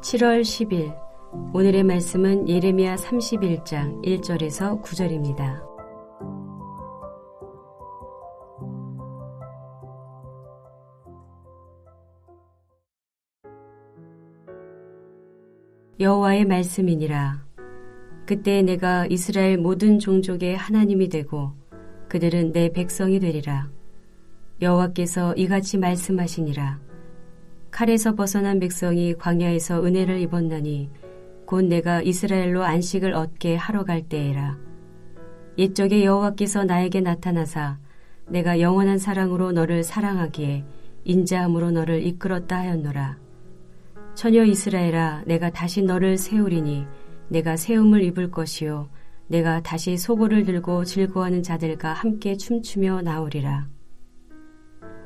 7월 10일 오늘의 말씀은 예레미야 31장 1절에서 9절입니다. 여호와의 말씀이니라. 그때 내가 이스라엘 모든 종족의 하나님이 되고 그들은 내 백성이 되리라. 여호와께서 이같이 말씀하시니라. 칼에서 벗어난 백성이 광야에서 은혜를 입었나니 곧 내가 이스라엘로 안식을 얻게 하러 갈 때에라. 옛적에 여호와께서 나에게 나타나사 내가 영원한 사랑으로 너를 사랑하기에 인자함으로 너를 이끌었다 하였노라. 처녀 이스라엘아, 내가 다시 너를 세우리니 내가 세움을 입을 것이요 내가 다시 소고를 들고 즐거워하는 자들과 함께 춤추며 나오리라.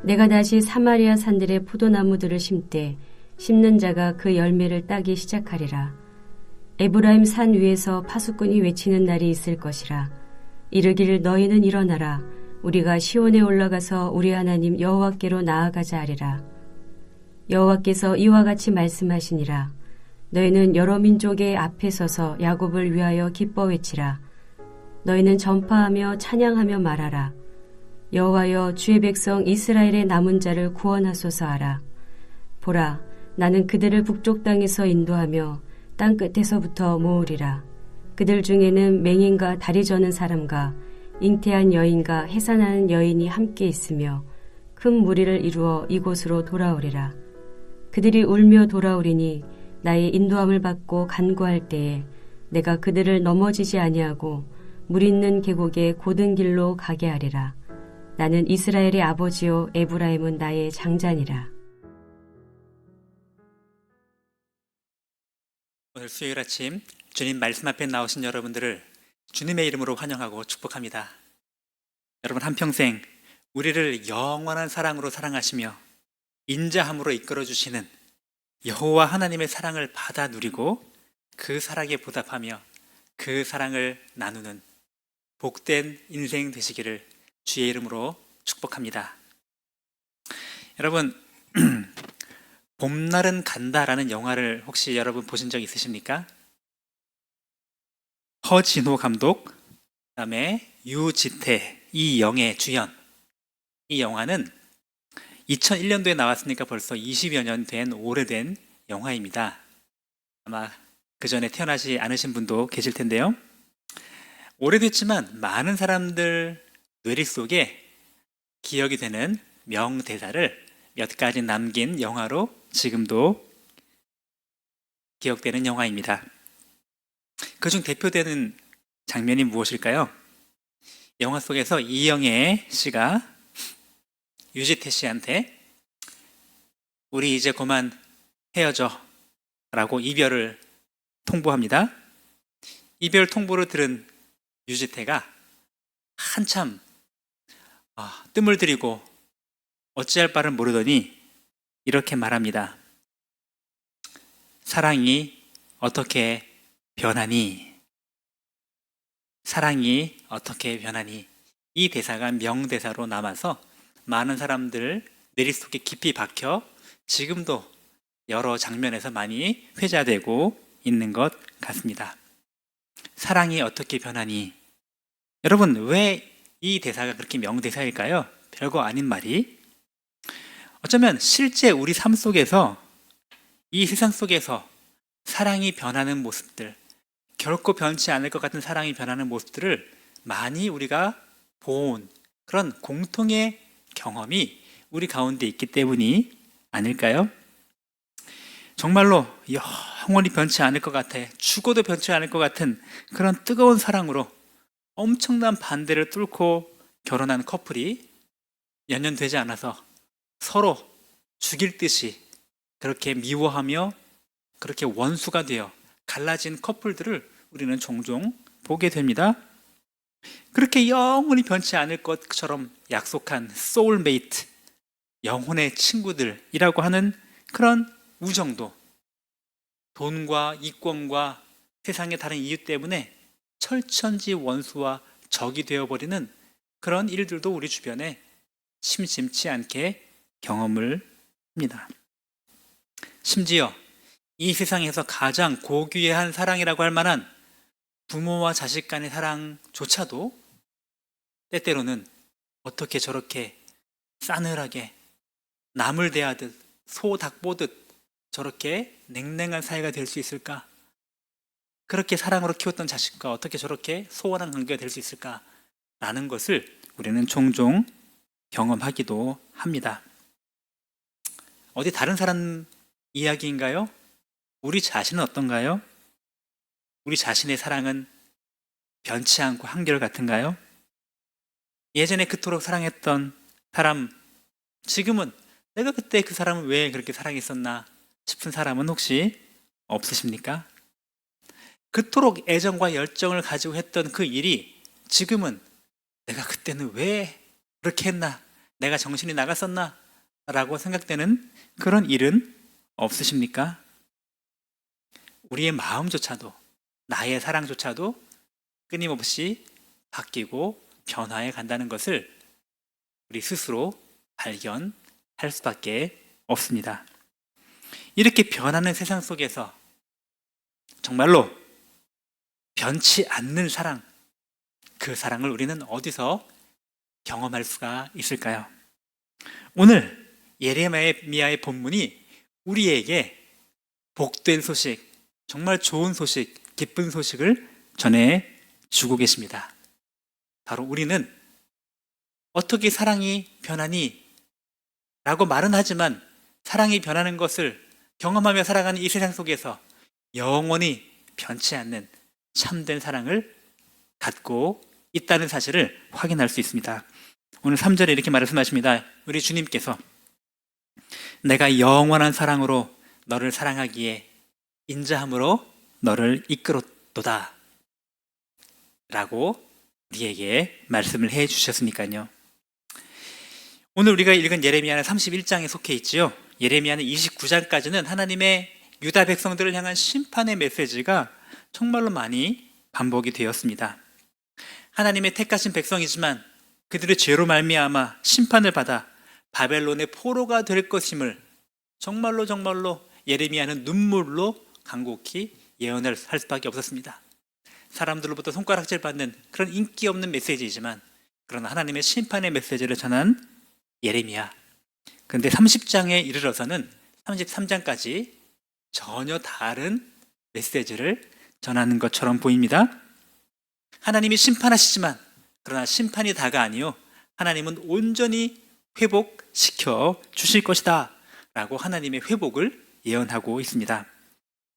내가 다시 사마리아 산들의 포도나무들을 심되 심는 자가 그 열매를 따기 시작하리라. 에브라임 산 위에서 파수꾼이 외치는 날이 있을 것이라. 이르기를 너희는 일어나라. 우리가 시온에 올라가서 우리 하나님 여호와께로 나아가자 하리라. 여호와께서 이와 같이 말씀하시니라. 너희는 여러 민족의 앞에 서서 야곱을 위하여 기뻐 외치라. 너희는 전파하며 찬양하며 말하라. 여호와여, 주의 백성 이스라엘의 남은 자를 구원하소서 하라. 보라, 나는 그들을 북쪽 땅에서 인도하며 땅 끝에서부터 모으리라. 그들 중에는 맹인과 다리 저는 사람과 잉태한 여인과 해산하는 여인이 함께 있으며 큰 무리를 이루어 이곳으로 돌아오리라. 그들이 울며 돌아오리니 나의 인도함을 받고 간구할 때에 내가 그들을 넘어지지 아니하고 물 있는 계곡의 고든 길로 가게 하리라. 나는 이스라엘의 아버지요 에브라임은 나의 장자니라. 오늘 수요일 아침 주님 말씀 앞에 나오신 여러분들을 주님의 이름으로 환영하고 축복합니다. 여러분 한평생 우리를 영원한 사랑으로 사랑하시며 인자함으로 이끌어주시는 여호와 하나님의 사랑을 받아 누리고 그 사랑에 보답하며 그 사랑을 나누는 복된 인생 되시기를 주의 이름으로 축복합니다. 여러분, 봄날은 간다라는 영화를 혹시 여러분 보신 적 있으십니까? 허진호 감독, 그다음에 유지태, 이영애 주연. 이 영화는 2001년도에 나왔으니까 벌써 20여 년 된 오래된 영화입니다. 아마 그 전에 태어나지 않으신 분도 계실 텐데요. 오래됐지만 많은 사람들 뇌리 속에 기억이 되는 명대사를 몇 가지 남긴 영화로 지금도 기억되는 영화입니다. 그중 대표되는 장면이 무엇일까요? 영화 속에서 이영애 씨가 유지태 씨한테 우리 이제 그만 헤어져 라고 이별을 통보합니다. 이별 통보를 들은 유지태가 한참 뜸을 들이고 어찌할 바를 모르더니 이렇게 말합니다. 사랑이 어떻게 변하니? 사랑이 어떻게 변하니? 이 대사가 명대사로 남아서 많은 사람들 뇌리 속에 깊이 박혀 지금도 여러 장면에서 많이 회자되고 있는 것 같습니다. 사랑이 어떻게 변하니? 여러분, 왜 이 대사가 그렇게 명대사일까요? 별거 아닌 말이. 어쩌면 실제 우리 삶 속에서 이 세상 속에서 사랑이 변하는 모습들, 결코 변치 않을 것 같은 사랑이 변하는 모습들을 많이 우리가 본 그런 공통의 경험이 우리 가운데 있기 때문이 아닐까요? 정말로 영원히 변치 않을 것 같아, 죽어도 변치 않을 것 같은 그런 뜨거운 사랑으로 엄청난 반대를 뚫고 결혼한 커플이 몇 년 되지 않아서 서로 죽일 듯이 그렇게 미워하며 그렇게 원수가 되어 갈라진 커플들을 우리는 종종 보게 됩니다. 그렇게 영원히 변치 않을 것처럼 약속한 소울메이트, 영혼의 친구들이라고 하는 그런 우정도 돈과 이권과 세상의 다른 이유 때문에 철천지 원수와 적이 되어버리는 그런 일들도 우리 주변에 심심치 않게 경험을 합니다. 심지어 이 세상에서 가장 고귀한 사랑이라고 할 만한 부모와 자식 간의 사랑조차도 때때로는 어떻게 저렇게 싸늘하게 남을 대하듯 소 닭 보듯 저렇게 냉랭한 사이가 될 수 있을까? 그렇게 사랑으로 키웠던 자식과 어떻게 저렇게 소원한 관계가 될 수 있을까? 라는 것을 우리는 종종 경험하기도 합니다. 어디 다른 사람 이야기인가요? 우리 자신은 어떤가요? 우리 자신의 사랑은 변치 않고 한결같은가요? 예전에 그토록 사랑했던 사람, 지금은 내가 그때 그 사람을 왜 그렇게 사랑했었나 싶은 사람은 혹시 없으십니까? 그토록 애정과 열정을 가지고 했던 그 일이 지금은 내가 그때는 왜 그렇게 했나? 내가 정신이 나갔었나? 라고 생각되는 그런 일은 없으십니까? 우리의 마음조차도, 나의 사랑조차도 끊임없이 바뀌고 변화해 간다는 것을 우리 스스로 발견할 수밖에 없습니다. 이렇게 변하는 세상 속에서 정말로 변치 않는 사랑, 그 사랑을 우리는 어디서 경험할 수가 있을까요? 오늘 예레미야의 본문이 우리에게 복된 소식, 정말 좋은 소식, 기쁜 소식을 전해 주고 계십니다. 바로 우리는 어떻게 사랑이 변하니? 라고 말은 하지만 사랑이 변하는 것을 경험하며 살아가는 이 세상 속에서 영원히 변치 않는 참된 사랑을 갖고 있다는 사실을 확인할 수 있습니다. 오늘 3절에 이렇게 말씀하십니다. 우리 주님께서 내가 영원한 사랑으로 너를 사랑하기에 인자함으로 너를 이끌었도다 라고 우리에게 말씀을 해 주셨으니까요. 오늘 우리가 읽은 예레미야는 31장에 속해 있지요. 예레미야는 29장까지는 하나님의 유다 백성들을 향한 심판의 메시지가 정말로 많이 반복이 되었습니다. 하나님의 택하신 백성이지만 그들의 죄로 말미암아 심판을 받아 바벨론의 포로가 될 것임을 정말로 예레미야는 눈물로 간곡히 예언할 수밖에 없었습니다. 사람들로부터 손가락질 받는 그런 인기 없는 메시지이지만 그러나 하나님의 심판의 메시지를 전한 예레미야. 그런데 30장에 이르러서는 33장까지 전혀 다른 메시지를 전하는 것처럼 보입니다. 하나님이 심판하시지만 그러나 심판이 다가 아니요 하나님은 온전히 회복시켜 주실 것이다 라고 하나님의 회복을 예언하고 있습니다.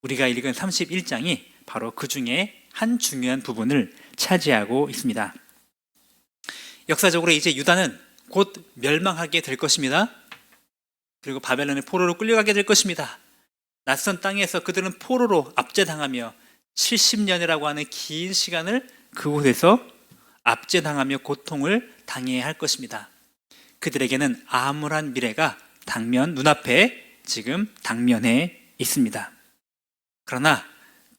우리가 읽은 31장이 바로 그 중에 한 중요한 부분을 차지하고 있습니다. 역사적으로 이제 유다는 곧 멸망하게 될 것입니다. 그리고 바벨론의 포로로 끌려가게 될 것입니다. 낯선 땅에서 그들은 포로로 압제당하며 70년이라고 하는 긴 시간을 그곳에서 압제당하며 고통을 당해야 할 것입니다. 그들에게는 암울한 미래가 눈앞에 지금 당면해 있습니다. 그러나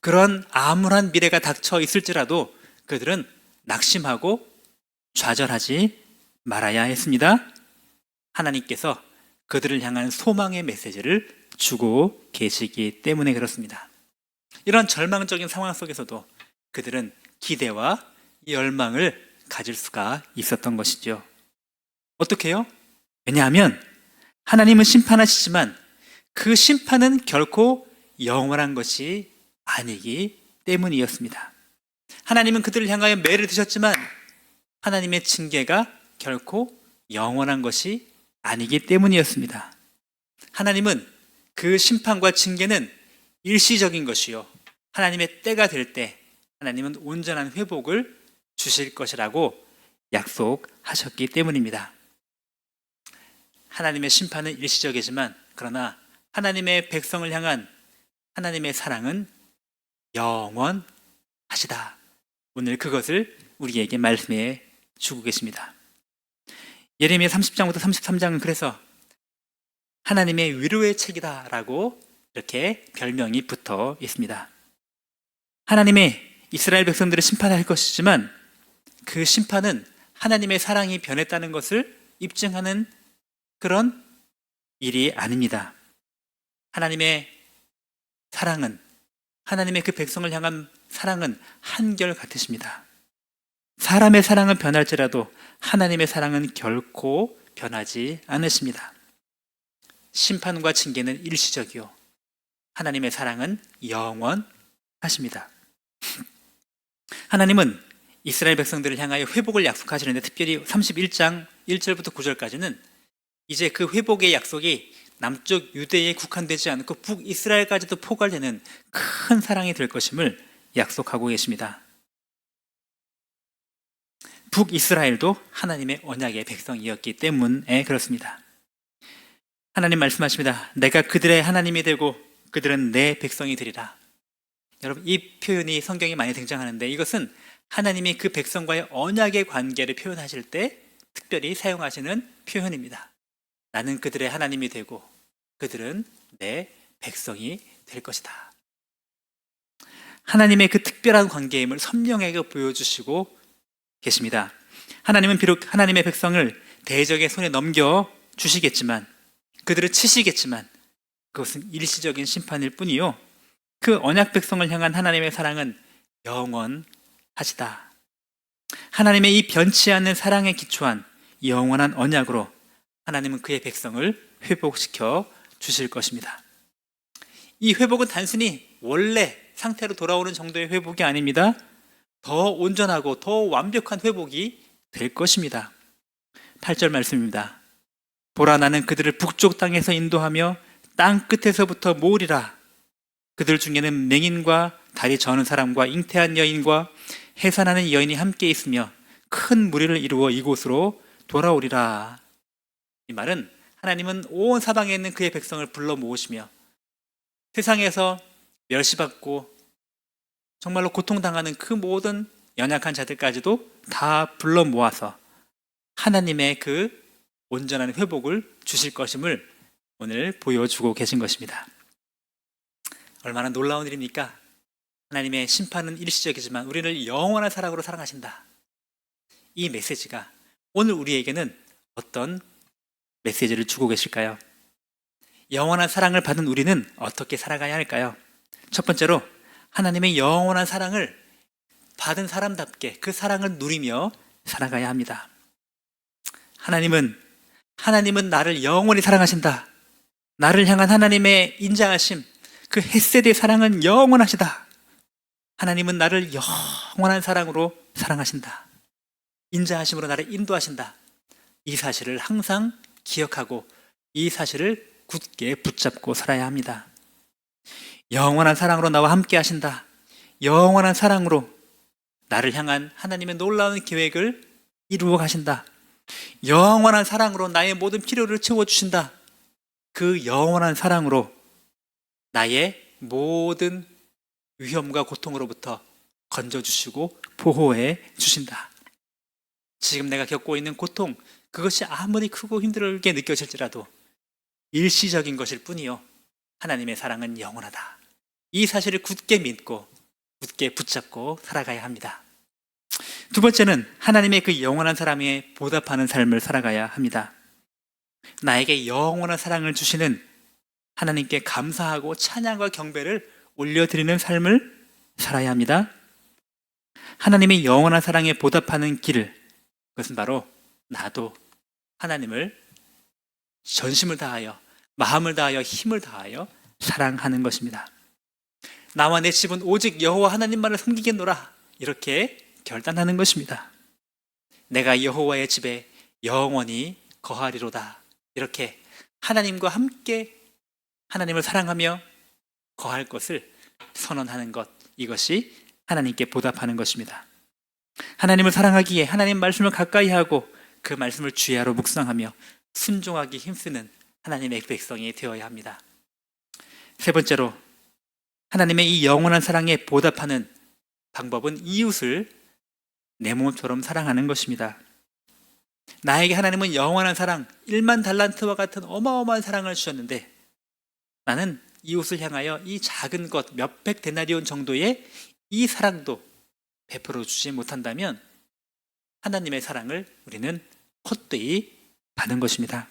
그런 암울한 미래가 닥쳐 있을지라도 그들은 낙심하고 좌절하지 말아야 했습니다. 하나님께서 그들을 향한 소망의 메시지를 주고 계시기 때문에 그렇습니다. 이런 절망적인 상황 속에서도 그들은 기대와 열망을 가질 수가 있었던 것이죠. 어떻게요? 왜냐하면 하나님은 심판하시지만 그 심판은 결코 영원한 것이 아니기 때문이었습니다. 하나님은 그들을 향하여 매를 드셨지만 하나님의 징계가 결코 영원한 것이 아니기 때문이었습니다. 하나님은 그 심판과 징계는 일시적인 것이요 하나님의 때가 될 때 하나님은 온전한 회복을 주실 것이라고 약속하셨기 때문입니다. 하나님의 심판은 일시적이지만 그러나 하나님의 백성을 향한 하나님의 사랑은 영원하시다. 오늘 그것을 우리에게 말씀해 주고 계십니다. 예레미야 30장부터 33장은 그래서 하나님의 위로의 책이다 라고 이렇게 별명이 붙어 있습니다. 하나님의 이스라엘 백성들을 심판할 것이지만 그 심판은 하나님의 사랑이 변했다는 것을 입증하는 그런 일이 아닙니다. 하나님의 사랑은, 하나님의 그 백성을 향한 사랑은 한결같으십니다. 사람의 사랑은 변할지라도 하나님의 사랑은 결코 변하지 않으십니다. 심판과 징계는 일시적이요 하나님의 사랑은 영원하십니다. 하나님은 이스라엘 백성들을 향하여 회복을 약속하시는데, 특별히 31장 1절부터 9절까지는 이제 그 회복의 약속이 남쪽 유대에 국한되지 않고 북이스라엘까지도 포괄되는 큰 사랑이 될 것임을 약속하고 계십니다. 북이스라엘도 하나님의 언약의 백성이었기 때문에 그렇습니다. 하나님 말씀하십니다. 내가 그들의 하나님이 되고 그들은 내 백성이 되리라. 여러분, 이 표현이 성경에 많이 등장하는데, 이것은 하나님이 그 백성과의 언약의 관계를 표현하실 때 특별히 사용하시는 표현입니다. 나는 그들의 하나님이 되고 그들은 내 백성이 될 것이다. 하나님의 그 특별한 관계임을 선명하게 보여주시고 계십니다. 하나님은 비록 하나님의 백성을 대적의 손에 넘겨 주시겠지만, 그들을 치시겠지만 그것은 일시적인 심판일 뿐이요 그 언약 백성을 향한 하나님의 사랑은 영원하시다. 하나님의 이 변치 않는 사랑에 기초한 영원한 언약으로 하나님은 그의 백성을 회복시켜 주실 것입니다. 이 회복은 단순히 원래 상태로 돌아오는 정도의 회복이 아닙니다. 더 온전하고 더 완벽한 회복이 될 것입니다. 8절 말씀입니다. 보라, 나는 그들을 북쪽 땅에서 인도하며 땅 끝에서부터 모으리라. 그들 중에는 맹인과 다리 저는 사람과 잉태한 여인과 해산하는 여인이 함께 있으며 큰 무리를 이루어 이곳으로 돌아오리라. 이 말은 하나님은 온 사방에 있는 그의 백성을 불러 모으시며 세상에서 멸시받고 정말로 고통당하는 그 모든 연약한 자들까지도 다 불러 모아서 하나님의 그 온전한 회복을 주실 것임을 오늘 보여주고 계신 것입니다. 얼마나 놀라운 일입니까? 하나님의 심판은 일시적이지만 우리를 영원한 사랑으로 사랑하신다. 이 메시지가 오늘 우리에게는 어떤 메시지를 주고 계실까요? 영원한 사랑을 받은 우리는 어떻게 살아가야 할까요? 첫 번째로, 하나님의 영원한 사랑을 받은 사람답게 그 사랑을 누리며 살아가야 합니다. 하나님은 나를 영원히 사랑하신다. 나를 향한 하나님의 인자하심, 그 헤세드의 사랑은 영원하시다. 하나님은 나를 영원한 사랑으로 사랑하신다. 인자하심으로 나를 인도하신다. 이 사실을 항상 기억하고 이 사실을 굳게 붙잡고 살아야 합니다. 영원한 사랑으로 나와 함께 하신다. 영원한 사랑으로 나를 향한 하나님의 놀라운 계획을 이루어 가신다. 영원한 사랑으로 나의 모든 필요를 채워주신다. 그 영원한 사랑으로 나의 모든 위험과 고통으로부터 건져주시고 보호해 주신다. 지금 내가 겪고 있는 고통, 그것이 아무리 크고 힘들게 느껴질지라도 일시적인 것일 뿐이요 하나님의 사랑은 영원하다. 이 사실을 굳게 믿고 굳게 붙잡고 살아가야 합니다. 두 번째는 하나님의 그 영원한 사랑에 보답하는 삶을 살아가야 합니다. 나에게 영원한 사랑을 주시는 하나님께 감사하고 찬양과 경배를 올려드리는 삶을 살아야 합니다. 하나님의 영원한 사랑에 보답하는 길, 그것은 바로 나도 하나님을 전심을 다하여, 마음을 다하여, 힘을 다하여 사랑하는 것입니다. 나와 내 집은 오직 여호와 하나님만을 섬기겠노라, 이렇게 결단하는 것입니다. 내가 여호와의 집에 영원히 거하리로다, 이렇게 하나님과 함께 하나님을 사랑하며 거할 것을 선언하는 것, 이것이 하나님께 보답하는 것입니다. 하나님을 사랑하기에 하나님 말씀을 가까이 하고 그 말씀을 주야로 묵상하며 순종하기 힘쓰는 하나님의 백성이 되어야 합니다. 세 번째로, 하나님의 이 영원한 사랑에 보답하는 방법은 이웃을 내 몸처럼 사랑하는 것입니다. 나에게 하나님은 영원한 사랑, 1만 달란트와 같은 어마어마한 사랑을 주셨는데 나는 이웃을 향하여 이 작은 것, 몇백 데나리온 정도의 이 사랑도 베풀어 주지 못한다면 하나님의 사랑을 우리는 헛되이 받은 것입니다.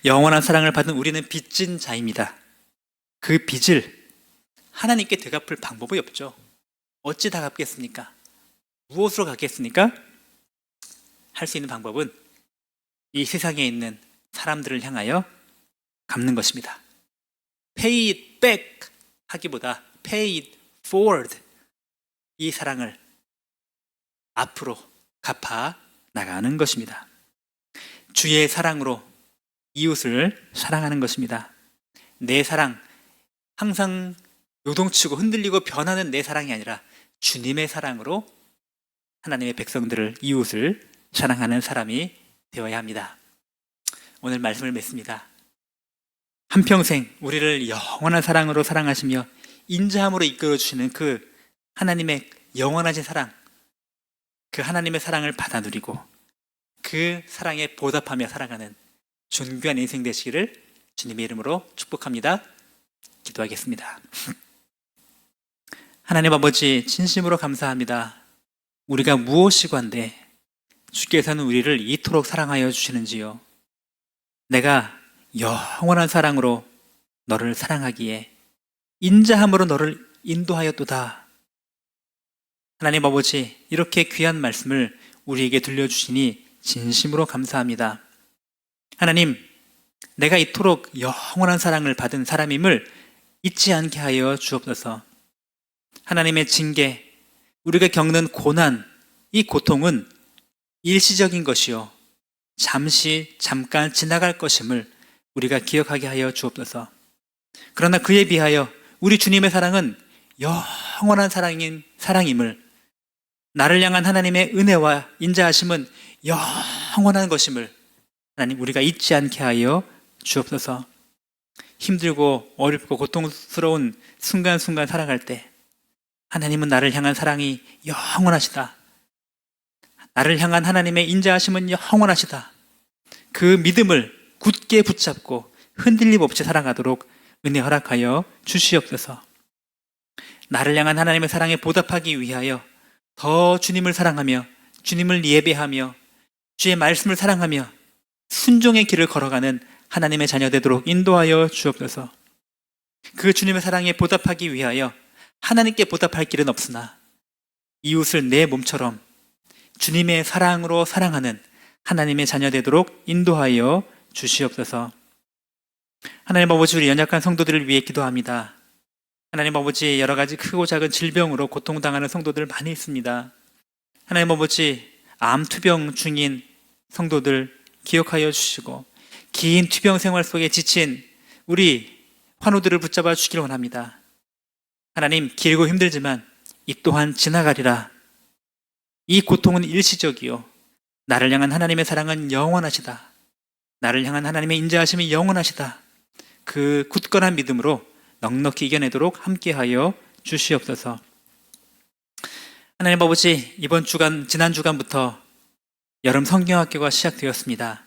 영원한 사랑을 받은 우리는 빚진 자입니다. 그 빚을 하나님께 되갚을 방법이 없죠. 어찌 다 갚겠습니까? 무엇으로 갚겠습니까? 할 수 있는 방법은 이 세상에 있는 사람들을 향하여 갚는 것입니다. Pay it back 하기보다 Pay it forward, 이 사랑을 앞으로 갚아 나가는 것입니다. 주의 사랑으로 이웃을 사랑하는 것입니다. 내 사랑, 항상 요동치고 흔들리고 변하는 내 사랑이 아니라 주님의 사랑으로 하나님의 백성들을, 이웃을 사랑하는 사람이 되어야 합니다. 오늘 말씀을 맺습니다. 한평생 우리를 영원한 사랑으로 사랑하시며 인자함으로 이끌어주시는 그 하나님의 영원하신 사랑, 그 하나님의 사랑을 받아 누리고 그 사랑에 보답하며 살아가는 존귀한 인생 되시기를 주님의 이름으로 축복합니다. 기도하겠습니다. 하나님 아버지, 진심으로 감사합니다. 우리가 무엇이건데 주께서는 우리를 이토록 사랑하여 주시는지요. 내가 영원한 사랑으로 너를 사랑하기에 인자함으로 너를 인도하였도다. 하나님 아버지, 이렇게 귀한 말씀을 우리에게 들려주시니 진심으로 감사합니다. 하나님, 내가 이토록 영원한 사랑을 받은 사람임을 잊지 않게 하여 주옵소서. 하나님의 징계, 우리가 겪는 고난, 이 고통은 일시적인 것이요 잠깐 지나갈 것임을 우리가 기억하게 하여 주옵소서. 그러나 그에 비하여 우리 주님의 사랑은 영원한 사랑임을, 나를 향한 하나님의 은혜와 인자하심은 영원한 것임을 하나님, 우리가 잊지 않게 하여 주옵소서. 힘들고 어렵고 고통스러운 순간순간 살아갈 때 하나님은 나를 향한 사랑이 영원하시다, 나를 향한 하나님의 인자하심은 영원하시다, 그 믿음을 굳게 붙잡고 흔들림 없이 살아가도록 은혜 허락하여 주시옵소서. 나를 향한 하나님의 사랑에 보답하기 위하여 더 주님을 사랑하며 주님을 예배하며 주의 말씀을 사랑하며 순종의 길을 걸어가는 하나님의 자녀 되도록 인도하여 주옵소서. 그 주님의 사랑에 보답하기 위하여 하나님께 보답할 길은 없으나 이웃을 내 몸처럼 주님의 사랑으로 사랑하는 하나님의 자녀 되도록 인도하여 주시옵소서. 하나님 아버지, 우리 연약한 성도들을 위해 기도합니다. 하나님 아버지, 여러 가지 크고 작은 질병으로 고통당하는 성도들 많이 있습니다. 하나님 아버지, 암 투병 중인 성도들 기억하여 주시고 긴 투병 생활 속에 지친 우리 환우들을 붙잡아 주시길 원합니다. 하나님, 길고 힘들지만 이 또한 지나가리라. 이 고통은 일시적이요 나를 향한 하나님의 사랑은 영원하시다, 나를 향한 하나님의 인자하심이 영원하시다. 그 굳건한 믿음으로 넉넉히 이겨내도록 함께하여 주시옵소서. 하나님 아버지, 지난 주간부터 여름 성경학교가 시작되었습니다.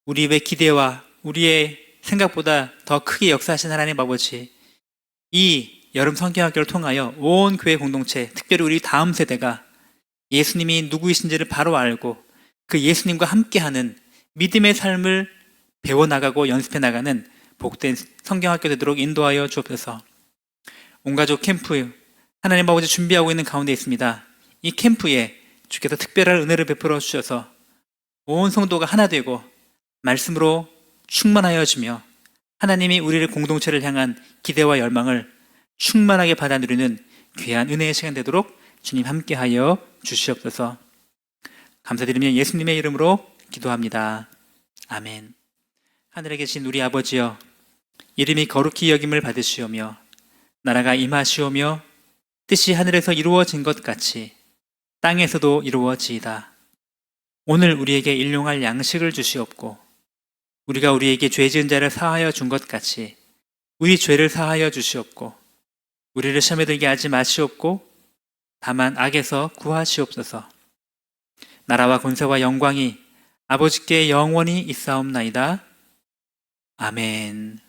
우리의 기대와 우리의 생각보다 더 크게 역사하신 하나님 아버지, 이 여름 성경학교를 통하여 온 교회 공동체, 특별히 우리 다음 세대가 예수님이 누구이신지를 바로 알고 그 예수님과 함께하는 믿음의 삶을 배워나가고 연습해 나가는 복된 성경학교 되도록 인도하여 주옵소서. 온가족 캠프 하나님 아버지 준비하고 있는 가운데 있습니다. 이 캠프에 주께서 특별한 은혜를 베풀어 주셔서 온 성도가 하나 되고 말씀으로 충만하여 주며 하나님이 우리를 공동체를 향한 기대와 열망을 충만하게 받아 누리는 귀한 은혜의 시간 되도록 주님 함께하여 주시옵소서. 감사드리며 예수님의 이름으로 기도합니다. 아멘. 하늘에 계신 우리 아버지여, 이름이 거룩히 여김을 받으시오며 나라가 임하시오며 뜻이 하늘에서 이루어진 것 같이 땅에서도 이루어지이다. 오늘 우리에게 일용할 양식을 주시옵고 우리가 우리에게 죄 지은 자를 사하여 준 것 같이 우리 죄를 사하여 주시옵고 우리를 시험에 들게 하지 마시옵고 다만 악에서 구하시옵소서. 나라와 권세와 영광이 아버지께 영원히 있사옵나이다. 아멘.